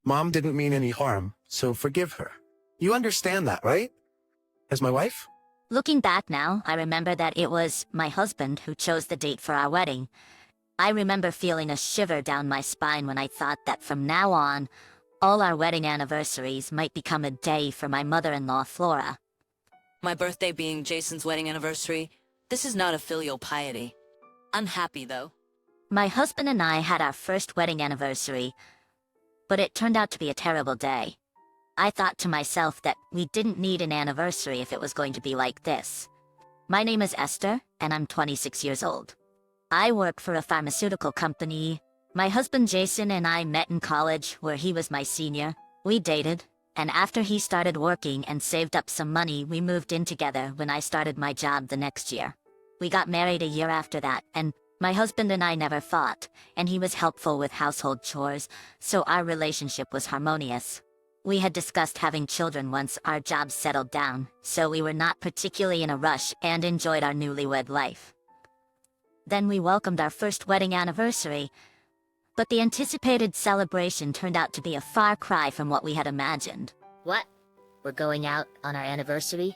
Mom didn't mean any harm, so forgive her. You understand that, right? As my wife? Looking back now, I remember that it was my husband who chose the date for our wedding. I remember feeling a shiver down my spine when I thought that from now on, all our wedding anniversaries might become a day for my mother-in-law, Flora. My birthday being Jason's wedding anniversary, this is not a filial piety. I'm happy, though. My husband and I had our first wedding anniversary, but it turned out to be a terrible day. I thought to myself that we didn't need an anniversary if it was going to be like this. My name is Esther, and I'm 26 years old. I work for a pharmaceutical company. My husband Jason and I met in college, where he was my senior. We dated, and after he started working and saved up some money, we moved in together when I started my job the next year. We got married a year after that, and my husband and I never fought, and he was helpful with household chores, so our relationship was harmonious. We had discussed having children once our jobs settled down, so we were not particularly in a rush and enjoyed our newlywed life. Then we welcomed our first wedding anniversary, but the anticipated celebration turned out to be a far cry from what we had imagined. What? We're going out on our anniversary?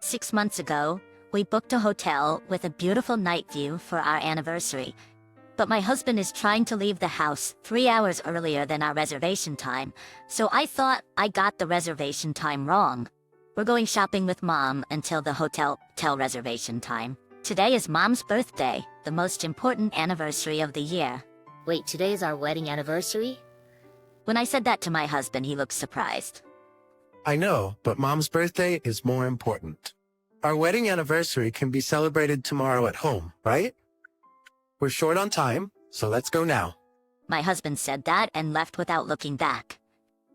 6 months ago, we booked a hotel with a beautiful night view for our anniversary, but my husband is trying to leave the house 3 hours earlier than our reservation time, so I thought I got the reservation time wrong. We're going shopping with Mom until the hotel reservation time. Today is Mom's birthday, the most important anniversary of the year. Wait, today is our wedding anniversary? When I said that to my husband, he looked surprised. I know, but Mom's birthday is more important. Our wedding anniversary can be celebrated tomorrow at home, right? We're short on time, so let's go now. My husband said that and left without looking back.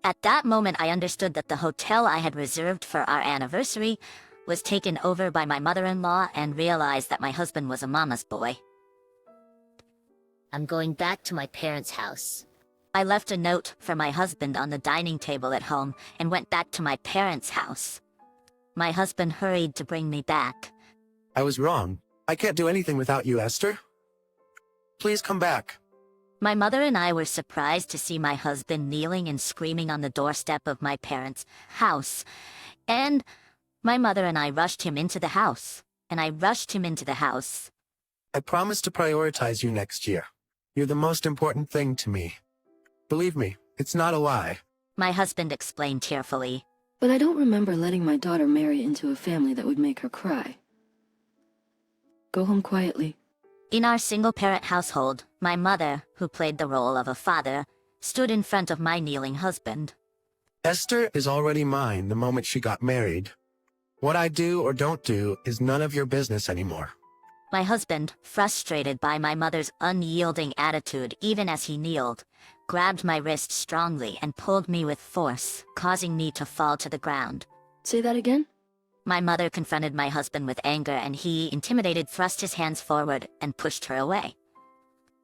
At that moment, I understood that the hotel I had reserved for our anniversary was taken over by my mother-in-law and realized that my husband was a mama's boy. I'm going back to my parents' house. I left a note for my husband on the dining table at home and went back to my parents' house. My husband hurried to bring me back. I was wrong. I can't do anything without you, Esther. Please come back. My mother and I were surprised to see my husband kneeling and screaming on the doorstep of my parents' house. And my mother and I rushed him into the house. I promise to prioritize you next year. You're the most important thing to me. Believe me, it's not a lie. My husband explained tearfully. But I don't remember letting my daughter marry into a family that would make her cry. Go home quietly. In our single-parent household, my mother, who played the role of a father, stood in front of my kneeling husband. Esther is already mine the moment she got married. What I do or don't do is none of your business anymore. My husband, frustrated by my mother's unyielding attitude even as he kneeled, grabbed my wrist strongly and pulled me with force, causing me to fall to the ground. Say that again? My mother confronted my husband with anger, and he, intimidated, thrust his hands forward and pushed her away.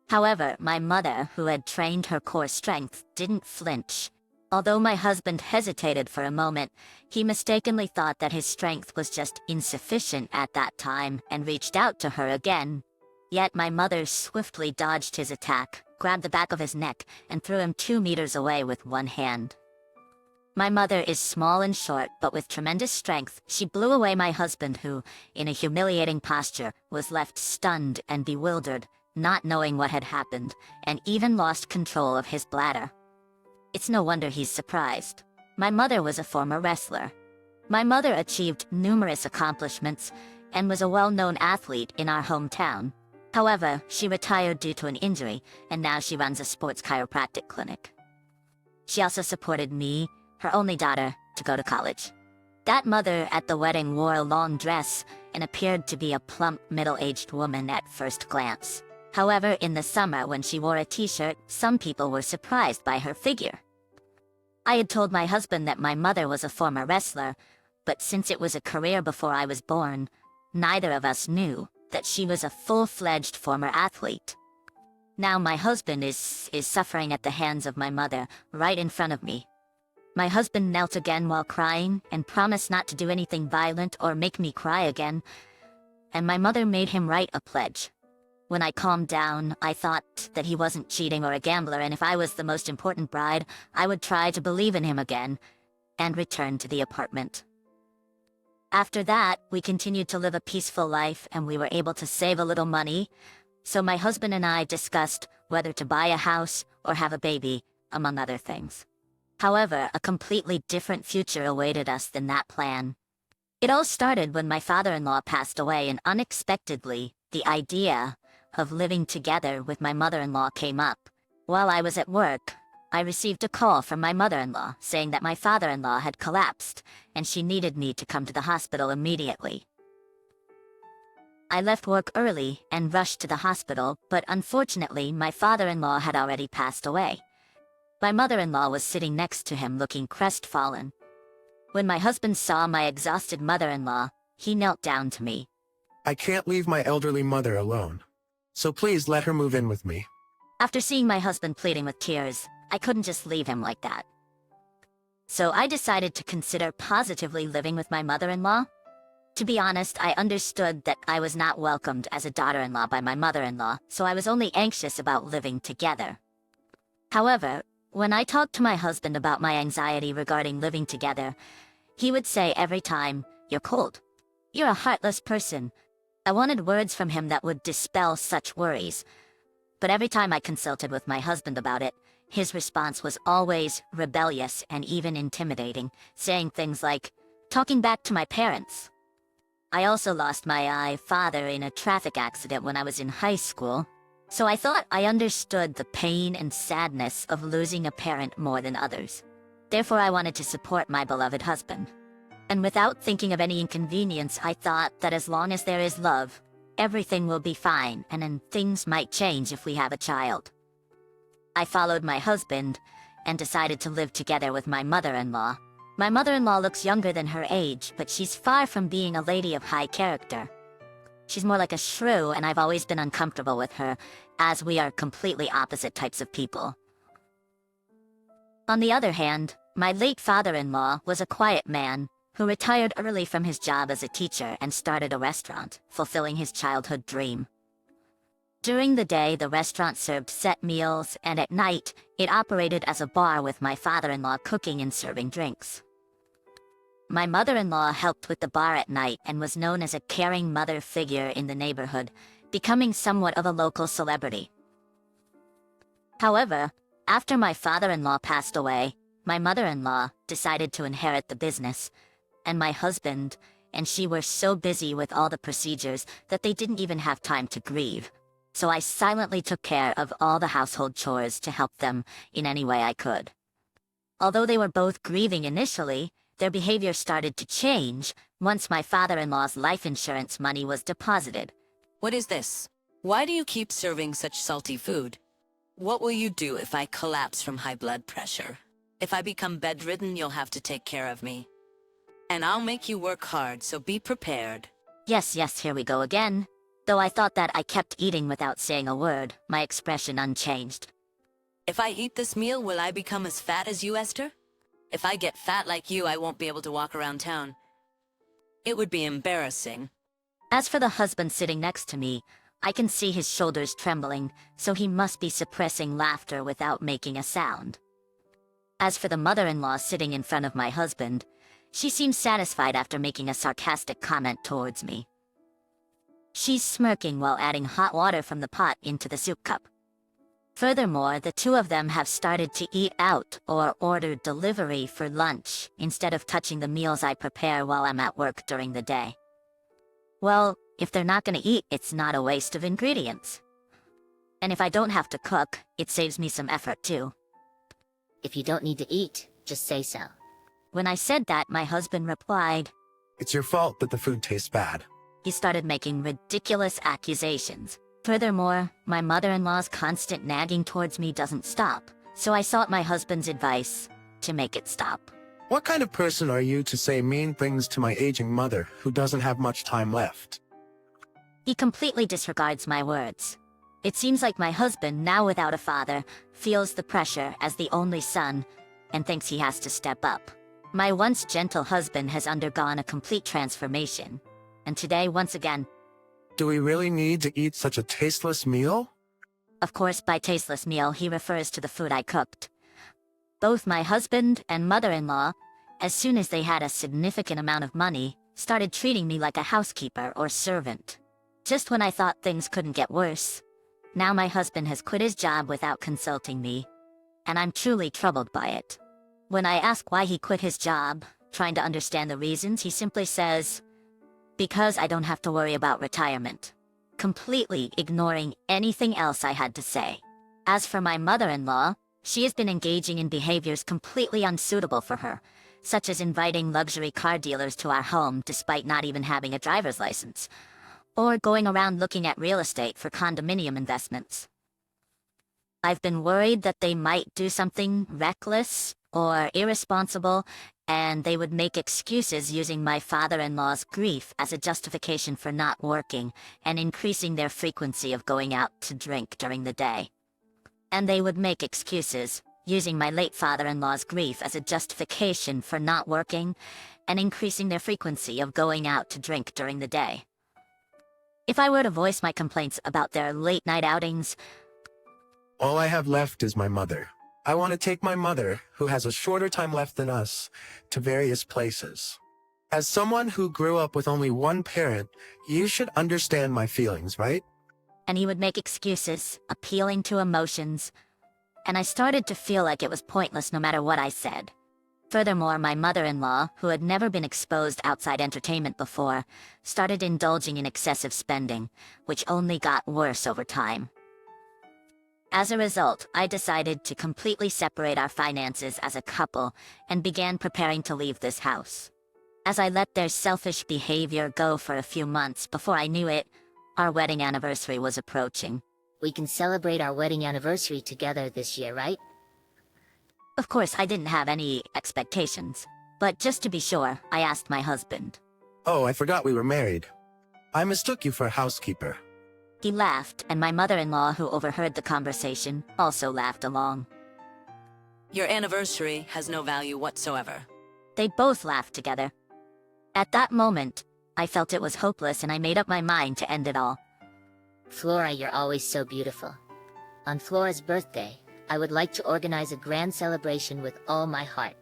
However, my mother, who had trained her core strength, didn't flinch. Although my husband hesitated for a moment, he mistakenly thought that his strength was just insufficient at that time and reached out to her again. Yet my mother swiftly dodged his attack, grabbed the back of his neck, and threw him 2 meters away with one hand. My mother is small and short, but with tremendous strength, she blew away my husband who, in a humiliating posture, was left stunned and bewildered, not knowing what had happened, and even lost control of his bladder. It's no wonder he's surprised. My mother was a former wrestler. My mother achieved numerous accomplishments and was a well-known athlete in our hometown. However, she retired due to an injury, and now she runs a sports chiropractic clinic. She also supported me, her only daughter, to go to college. That mother at the wedding wore a long dress and appeared to be a plump, middle-aged woman at first glance. However, in the summer when she wore a t-shirt, some people were surprised by her figure. I had told my husband that my mother was a former wrestler, but since it was a career before I was born, neither of us knew that she was a full-fledged former athlete. Now my husband is suffering at the hands of my mother, right in front of me. My husband knelt again while crying and promised not to do anything violent or make me cry again, and my mother made him write a pledge. When I calmed down, I thought that he wasn't cheating or a gambler, and if I was the most important bride, I would try to believe in him again and return to the apartment. After that, we continued to live a peaceful life and we were able to save a little money, so my husband and I discussed whether to buy a house or have a baby, among other things. However, a completely different future awaited us than that plan. It all started when my father-in-law passed away, and unexpectedly, the idea of living together with my mother-in-law came up. While I was at work, I received a call from my mother-in-law saying that my father-in-law had collapsed and she needed me to come to the hospital immediately. I left work early and rushed to the hospital, but unfortunately my father-in-law had already passed away. My mother-in-law was sitting next to him looking crestfallen. When my husband saw my exhausted mother-in-law, he knelt down to me. I can't leave my elderly mother alone. So please let her move in with me. After seeing my husband pleading with tears, I couldn't just leave him like that. So I decided to consider positively living with my mother-in-law. To be honest, I understood that I was not welcomed as a daughter-in-law by my mother-in-law, so I was only anxious about living together. However, when I talked to my husband about my anxiety regarding living together, he would say every time, "You're cold. You're a heartless person." I wanted words from him that would dispel such worries. But every time I consulted with my husband about it, his response was always rebellious and even intimidating, saying things like, "Talking back to my parents." I also lost my father in a traffic accident when I was in high school, so I thought I understood the pain and sadness of losing a parent more than others. Therefore, I wanted to support my beloved husband. And without thinking of any inconvenience, I thought that as long as there is love, everything will be fine, and then things might change if we have a child. I followed my husband and decided to live together with my mother-in-law. My mother-in-law looks younger than her age, but she's far from being a lady of high character. She's more like a shrew, and I've always been uncomfortable with her, as we are completely opposite types of people. On the other hand, my late father-in-law was a quiet man who retired early from his job as a teacher and started a restaurant, fulfilling his childhood dream. During the day, the restaurant served set meals, and at night, it operated as a bar with my father-in-law cooking and serving drinks. My mother-in-law helped with the bar at night and was known as a caring mother figure in the neighborhood, becoming somewhat of a local celebrity. However, after my father-in-law passed away, my mother-in-law decided to inherit the business, and my husband and she were so busy with all the procedures that they didn't even have time to grieve. So I silently took care of all the household chores to help them in any way I could. Although they were both grieving initially, their behavior started to change once my father-in-law's life insurance money was deposited. What is this? Why do you keep serving such salty food? What will you do if I collapse from high blood pressure? If I become bedridden, you'll have to take care of me. And I'll make you work hard, so be prepared. Yes, here we go again. Though I thought that I kept eating without saying a word, my expression unchanged. If I eat this meal, will I become as fat as you, Esther? If I get fat like you, I won't be able to walk around town. It would be embarrassing. As for the husband sitting next to me, I can see his shoulders trembling, so he must be suppressing laughter without making a sound. As for the mother-in-law sitting in front of my husband, she seems satisfied after making a sarcastic comment towards me. She's smirking while adding hot water from the pot into the soup cup. Furthermore, the two of them have started to eat out or order delivery for lunch instead of touching the meals I prepare while I'm at work during the day. Well, if they're not gonna eat, it's not a waste of ingredients. And if I don't have to cook, it saves me some effort too. If you don't need to eat, just say so. When I said that, my husband replied, It's your fault that the food tastes bad. He started making ridiculous accusations. Furthermore, my mother-in-law's constant nagging towards me doesn't stop, so I sought my husband's advice to make it stop. What kind of person are you to say mean things to my aging mother who doesn't have much time left? He completely disregards my words. It seems like my husband, now without a father, feels the pressure as the only son and thinks he has to step up. My once gentle husband has undergone a complete transformation, and today, once again, Do we really need to eat such a tasteless meal? Of course, by tasteless meal, he refers to the food I cooked. Both my husband and mother-in-law, as soon as they had a significant amount of money, started treating me like a housekeeper or servant. Just when I thought things couldn't get worse. Now my husband has quit his job without consulting me, and I'm truly troubled by it. When I ask why he quit his job, trying to understand the reasons, he simply says, "Because I don't have to worry about retirement," completely ignoring anything else I had to say. As for my mother-in-law, she has been engaging in behaviors completely unsuitable for her, such as inviting luxury car dealers to our home despite not even having a driver's license, or going around looking at real estate for condominium investments. I've been worried that they might do something reckless or irresponsible, and they would make excuses using my father-in-law's grief as a justification for not working and increasing their frequency of going out to drink during the day. And they would make excuses using my late father-in-law's grief as a justification for not working and increasing their frequency of going out to drink during the day. If I were to voice my complaints about their late-night outings, All I have left is my mother. I want to take my mother, who has a shorter time left than us, to various places. As someone who grew up with only one parent, you should understand my feelings, right? and he would make excuses, appealing to emotions, and I started to feel like it was pointless no matter what I said. Furthermore, my mother-in-law, who had never been exposed outside entertainment before, started indulging in excessive spending, which only got worse over time. As a result, I decided to completely separate our finances as a couple and began preparing to leave this house. As I let their selfish behavior go for a few months, before I knew it, our wedding anniversary was approaching. We can celebrate our wedding anniversary together this year, right? Of course, I didn't have any expectations, but just to be sure, I asked my husband. Oh, I forgot we were married. I mistook you for a housekeeper. He laughed, and my mother-in-law, who overheard the conversation, also laughed along. Your anniversary has no value whatsoever. They both laughed together. At that moment, I felt it was hopeless, and I made up my mind to end it all. Flora, you're always so beautiful. On Flora's birthday, I would like to organize a grand celebration with all my heart.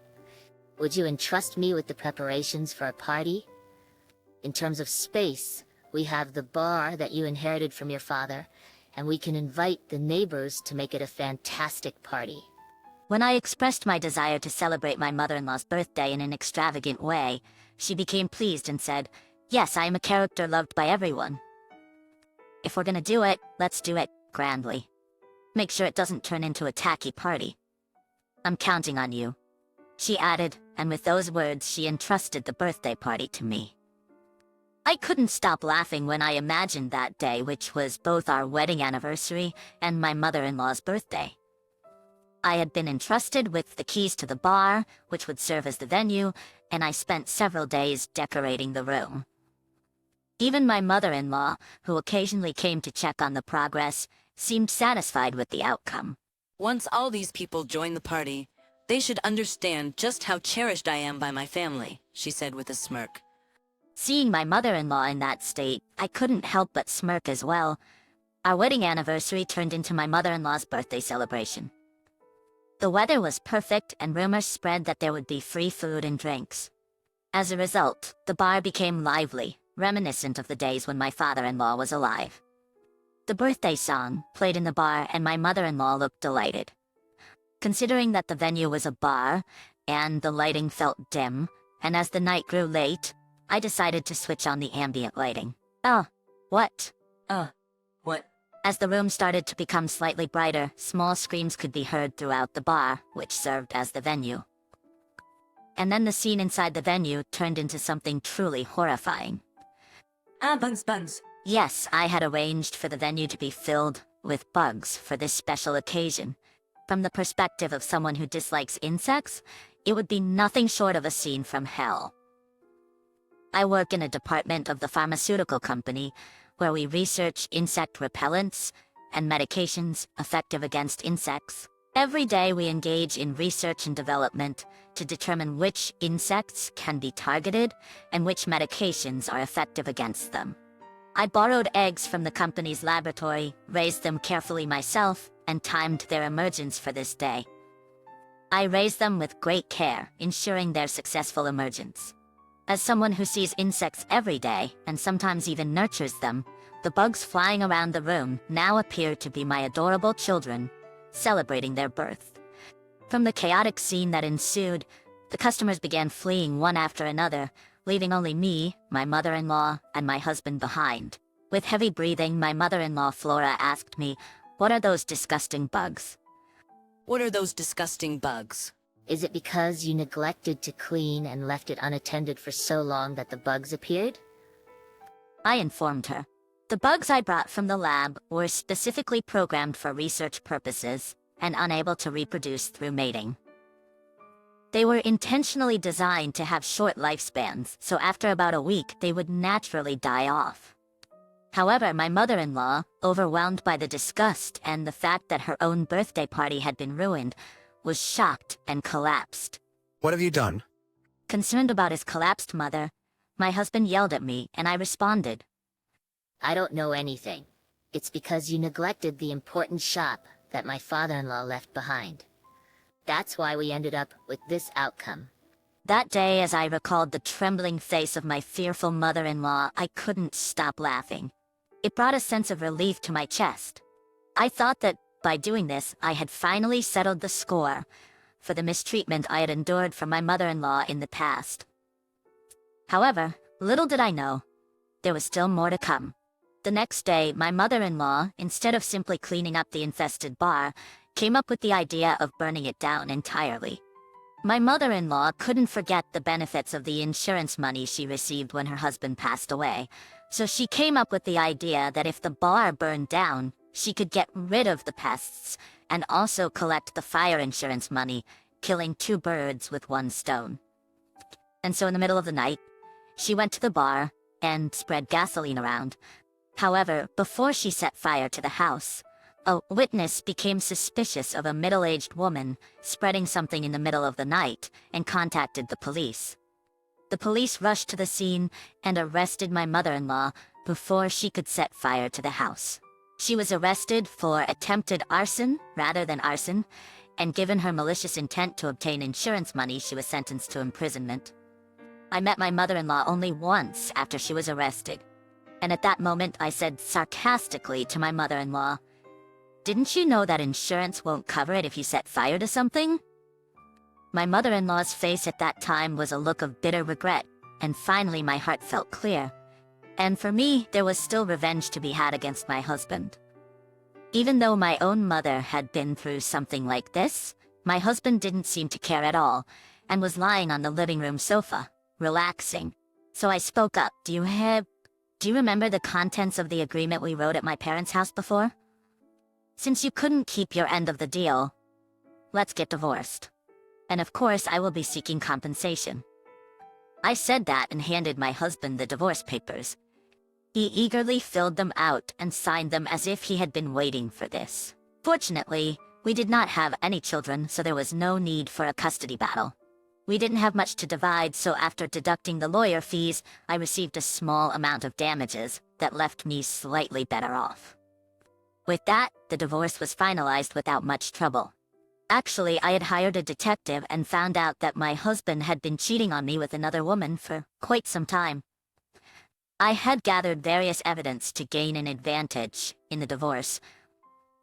Would you entrust me with the preparations for a party? In terms of space, we have the bar that you inherited from your father, and we can invite the neighbors to make it a fantastic party. When I expressed my desire to celebrate my mother-in-law's birthday in an extravagant way, she became pleased and said, "Yes, I am a character loved by everyone. If we're gonna do it, let's do it grandly. Make sure it doesn't turn into a tacky party. I'm counting on you," she added, and with those words she entrusted the birthday party to me. I couldn't stop laughing when I imagined that day, which was both our wedding anniversary and my mother-in-law's birthday. I had been entrusted with the keys to the bar, which would serve as the venue, and I spent several days decorating the room. Even my mother-in-law, who occasionally came to check on the progress, seemed satisfied with the outcome. Once all these people join the party, they should understand just how cherished I am by my family, she said with a smirk. Seeing my mother-in-law in that state, I couldn't help but smirk as well. Our wedding anniversary turned into my mother-in-law's birthday celebration. The weather was perfect, and rumors spread that there would be free food and drinks. As a result, the bar became lively, reminiscent of the days when my father-in-law was alive. The birthday song played in the bar, and my mother-in-law looked delighted. Considering that the venue was a bar, and the lighting felt dim, and as the night grew late, I decided to switch on the ambient lighting. What? What? As the room started to become slightly brighter, small screams could be heard throughout the bar, which served as the venue. And then the scene inside the venue turned into something truly horrifying. Bugs. Yes, I had arranged for the venue to be filled with bugs for this special occasion. From the perspective of someone who dislikes insects, it would be nothing short of a scene from hell. I work in a department of the pharmaceutical company where we research insect repellents and medications effective against insects. Every day we engage in research and development to determine which insects can be targeted and which medications are effective against them. I borrowed eggs from the company's laboratory, raised them carefully myself, and timed their emergence for this day. I raised them with great care, ensuring their successful emergence. As someone who sees insects every day, and sometimes even nurtures them, the bugs flying around the room now appear to be my adorable children, celebrating their birth. From the chaotic scene that ensued, the customers began fleeing one after another, leaving only me, my mother-in-law, and my husband behind. With heavy breathing, my mother-in-law Flora asked me, "What are those disgusting bugs?" What are those disgusting bugs? Is it because you neglected to clean and left it unattended for so long that the bugs appeared? I informed her. The bugs I brought from the lab were specifically programmed for research purposes and unable to reproduce through mating. They were intentionally designed to have short lifespans, so after about a week they would naturally die off. However, my mother-in-law, overwhelmed by the disgust and the fact that her own birthday party had been ruined, was shocked and collapsed. What have you done? Concerned about his collapsed mother, my husband yelled at me and I responded, I don't know anything. It's because you neglected the important shop that my father-in-law left behind. That's why we ended up with this outcome. That day, as I recalled the trembling face of my fearful mother-in-law, I couldn't stop laughing. It brought a sense of relief to my chest. I thought that, by doing this, I had finally settled the score for the mistreatment I had endured from my mother-in-law in the past. However, little did I know, there was still more to come. The next day, my mother-in-law, instead of simply cleaning up the infested bar, came up with the idea of burning it down entirely. My mother-in-law couldn't forget the benefits of the insurance money she received when her husband passed away, so she came up with the idea that if the bar burned down, she could get rid of the pests and also collect the fire insurance money, killing two birds with one stone. And so in the middle of the night, she went to the bar and spread gasoline around. However, before she set fire to the house, a witness became suspicious of a middle-aged woman spreading something in the middle of the night and contacted the police. The police rushed to the scene and arrested my mother-in-law before she could set fire to the house. She was arrested for attempted arson rather than arson, and given her malicious intent to obtain insurance money, she was sentenced to imprisonment. I met my mother-in-law only once after she was arrested, and at that moment I said sarcastically to my mother-in-law, "Didn't you know that insurance won't cover it if you set fire to something?" My mother-in-law's face at that time was a look of bitter regret, and finally my heart felt clear. And for me, there was still revenge to be had against my husband. Even though my own mother had been through something like this, my husband didn't seem to care at all, and was lying on the living room sofa, relaxing. So I spoke up, Do you remember the contents of the agreement we wrote at my parents' house before? Since you couldn't keep your end of the deal, let's get divorced. And of course, I will be seeking compensation." I said that and handed my husband the divorce papers. He eagerly filled them out and signed them as if he had been waiting for this. Fortunately, we did not have any children, so there was no need for a custody battle. We didn't have much to divide, so after deducting the lawyer fees, I received a small amount of damages that left me slightly better off. With that, the divorce was finalized without much trouble. Actually, I had hired a detective and found out that my husband had been cheating on me with another woman for quite some time. I had gathered various evidence to gain an advantage in the divorce,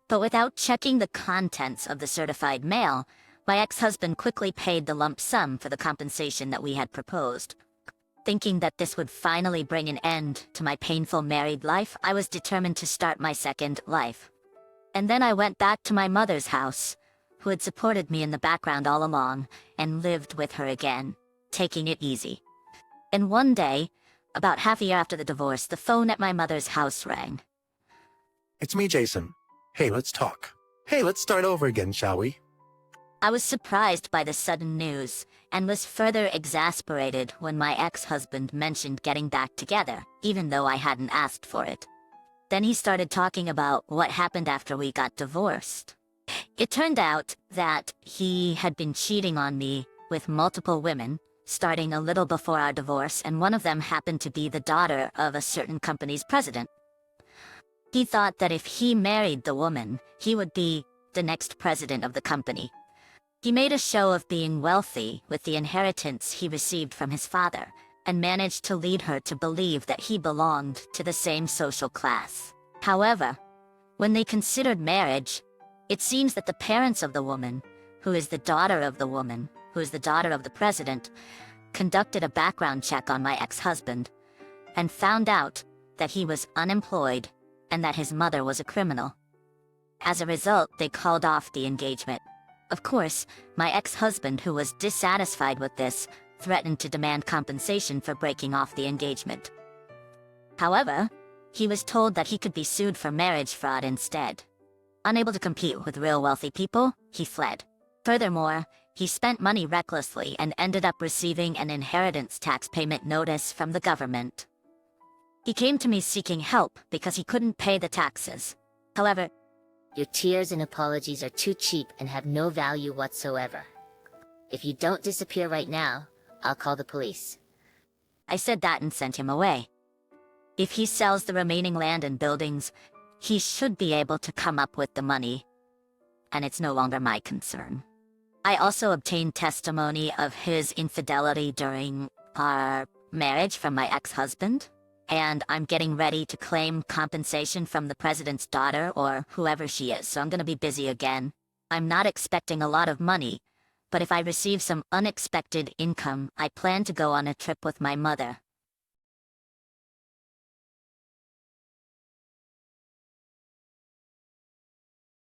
but without checking the contents of the certified mail, my ex-husband quickly paid the lump sum for the compensation that we had proposed. Thinking that this would finally bring an end to my painful married life, I was determined to start my second life. And then I went back to my mother's house, who had supported me in the background all along, and lived with her again, taking it easy. And one day, about half a year after the divorce, the phone at my mother's house rang. It's me, Jason. Hey, let's talk. Hey, let's start over again, shall we? I was surprised by the sudden news, and was further exasperated when my ex-husband mentioned getting back together, even though I hadn't asked for it. Then he started talking about what happened after we got divorced. It turned out that he had been cheating on me with multiple women, starting a little before our divorce, and one of them happened to be the daughter of a certain company's president. He thought that if he married the woman, he would be the next president of the company. He made a show of being wealthy with the inheritance he received from his father, and managed to lead her to believe that he belonged to the same social class. However, when they considered marriage, it seems that the parents of the woman, who is the daughter of the woman, who is the daughter of the president, conducted a background check on my ex-husband, and found out that he was unemployed and that his mother was a criminal. As a result, they called off the engagement. Of course, my ex-husband, who was dissatisfied with this, threatened to demand compensation for breaking off the engagement. However, he was told that he could be sued for marriage fraud instead. Unable to compete with real wealthy people, he fled. Furthermore, he spent money recklessly and ended up receiving an inheritance tax payment notice from the government. He came to me seeking help because he couldn't pay the taxes. However, Your tears and apologies are too cheap and have no value whatsoever. If you don't disappear right now, I'll call the police. I said that and sent him away. If he sells the remaining land and buildings, he should be able to come up with the money, and it's no longer my concern. I also obtained testimony of his infidelity during our marriage from my ex-husband, and I'm getting ready to claim compensation from the president's daughter or whoever she is, so I'm gonna be busy again. I'm not expecting a lot of money, but if I receive some unexpected income, I plan to go on a trip with my mother.